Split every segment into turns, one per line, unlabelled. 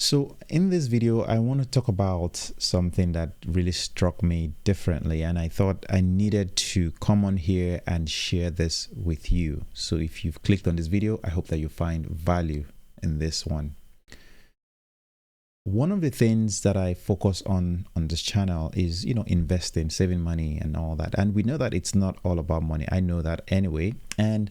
So, in this video, I want to talk about something that really struck me differently, and I thought I needed to come on here and share this with you. So, if you've clicked on this video, I hope that you find value in this one. One of the things that I focus on this channel is, investing, saving money, and all that. And we know that it's not all about money. I know that anyway, and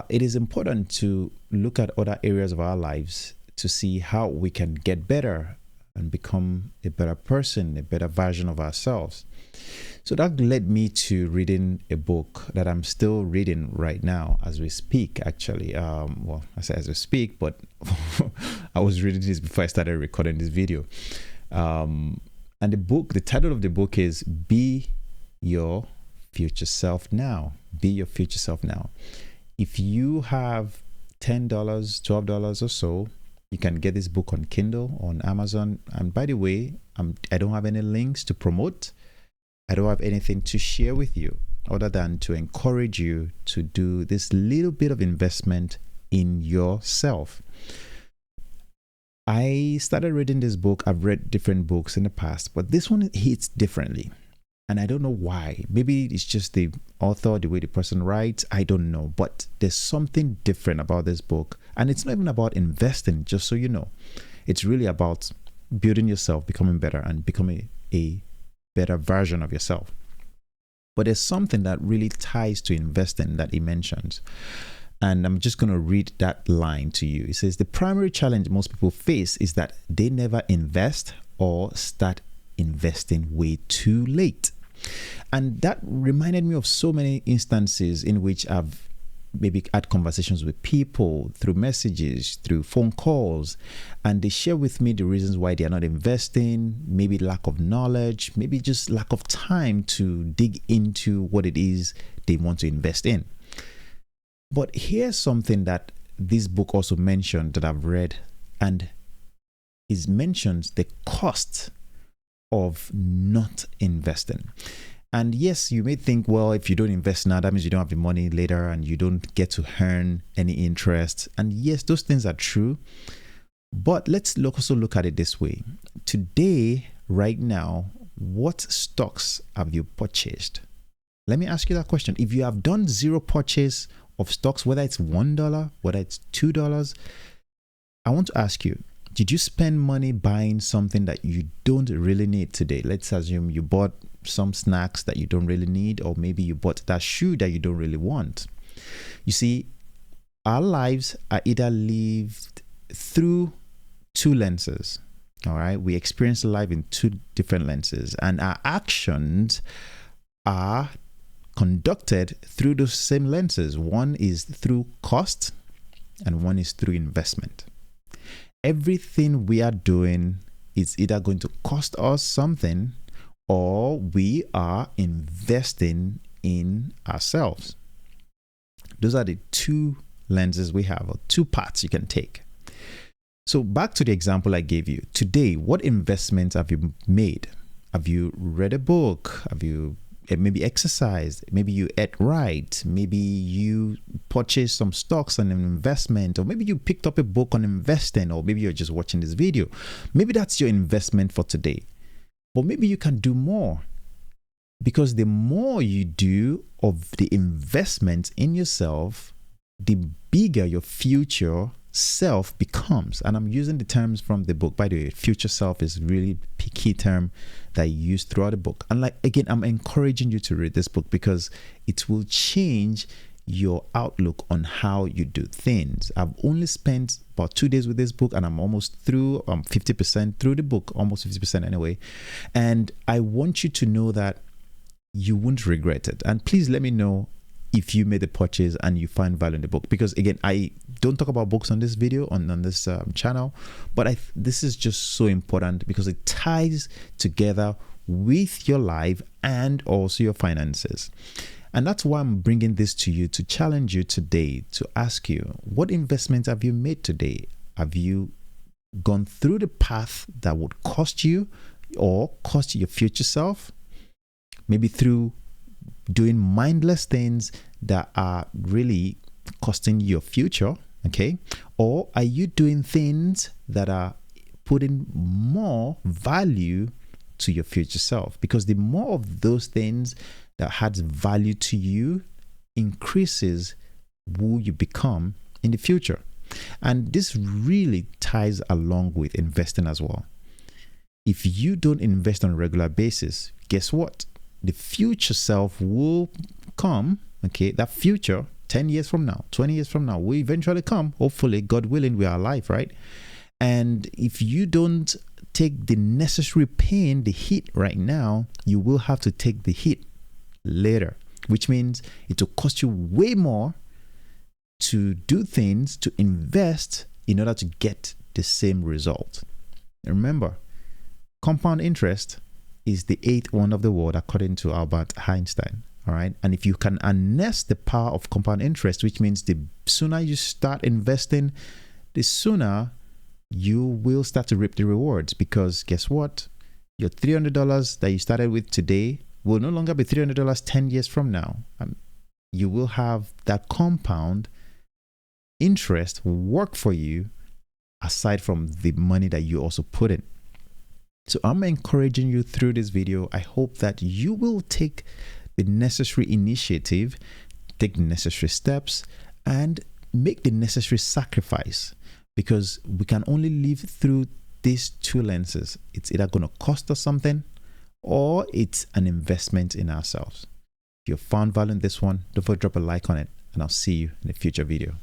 it is important to look at other areas of our lives to see how we can get better and become a better person, a better version of ourselves. So that led me to reading a book that I'm still reading right now as we speak, actually. Well, I say as we speak, but I was reading this before I started recording this video. And the title of the book is Be Your Future Self Now. Be Your Future Self Now. If you have $10, $12 or so, you can get this book on Kindle, on Amazon. And by the way, I don't have any links to promote. I don't have anything to share with you other than to encourage you to do this little bit of investment in yourself. I started reading this book. I've read different books in the past, but this one hits differently. And I don't know why. Maybe it's just the author, the way the person writes. I don't know. But there's something different about this book. And it's not even about investing, just so you know. It's really about building yourself, becoming better, and becoming a better version of yourself. But there's something that really ties to investing that he mentions. And I'm just going to read that line to you. It says, the primary challenge most people face is that they never invest or start investing way too late. And that reminded me of so many instances in which I've maybe had conversations with people through messages, through phone calls, and they share with me the reasons why they are not investing, maybe lack of knowledge, maybe just lack of time to dig into what it is they want to invest in. But here's something that this book also mentioned that I've read, and it mentions the cost of not investing. And yes, you may think, well, if you don't invest now, that means you don't have the money later and you don't get to earn any interest. And yes, those things are true. But let's also look at it this way. Today, right now, what stocks have you purchased? Let me ask you that question. If you have done zero purchase of stocks, whether it's $1, whether it's $2, I want to ask you, did you spend money buying something that you don't really need today? Let's assume you bought some snacks that you don't really need, or maybe you bought that shoe that you don't really want. You see, our lives are either lived through two lenses. All right, we experience life in two different lenses, and our actions are conducted through those same lenses. One is through cost, and one is through investment. Everything we are doing is either going to cost us something, or we are investing in ourselves. Those are the two lenses we have, or two paths you can take. So back to the example I gave you. Today, what investments have you made? Have you read a book? Have you maybe exercised? Maybe you ate right? Maybe you purchased some stocks on an investment, or maybe you picked up a book on investing, or maybe you're just watching this video. Maybe that's your investment for today. But maybe you can do more, because the more you do of the investment in yourself, the bigger your future self becomes. And I'm using the terms from the book. By the way, future self is really a key term that I use throughout the book. And again, I'm encouraging you to read this book because it will change your outlook on how you do things. I've only spent about 2 days with this book, and I'm almost through. I'm 50% through the book, almost 50% anyway. And I want you to know that you won't regret it. And please let me know if you made a purchase and you find value in the book, because again, I don't talk about books on this video, on this channel, but this is just so important because it ties together with your life and also your finances. And that's why I'm bringing this to you, to challenge you today, to ask you, what investments have you made today? Have you gone through the path that would cost you or cost your future self? Maybe through doing mindless things that are really costing your future, okay? Or are you doing things that are putting more value to your future self, because the more of those things that adds value to you increases who you become in the future. And this really ties along with investing as well. If you don't invest on a regular basis, guess what? The future self will come, okay? That future, 10 years from now, 20 years from now, will eventually come. Hopefully, God willing, we are alive, right? And if you don't take the necessary pain, the hit right now, you will have to take the hit later, which means it will cost you way more to do things, to invest in order to get the same result. Remember, compound interest is the eighth wonder of the world, according to Albert Einstein. All right. And if you can harness the power of compound interest, which means the sooner you start investing, the sooner you will start to reap the rewards. Because guess what? Your $300 that you started with today will no longer be $300 10 years from now. You will have that compound interest work for you aside from the money that you also put in. So I'm encouraging you through this video. I hope that you will take the necessary initiative, take the necessary steps, and make the necessary sacrifice, because we can only live through these two lenses. It's either going to cost us something or it's an investment in ourselves. If you found value in this one, don't forget to drop a like on it, and I'll see you in a future video.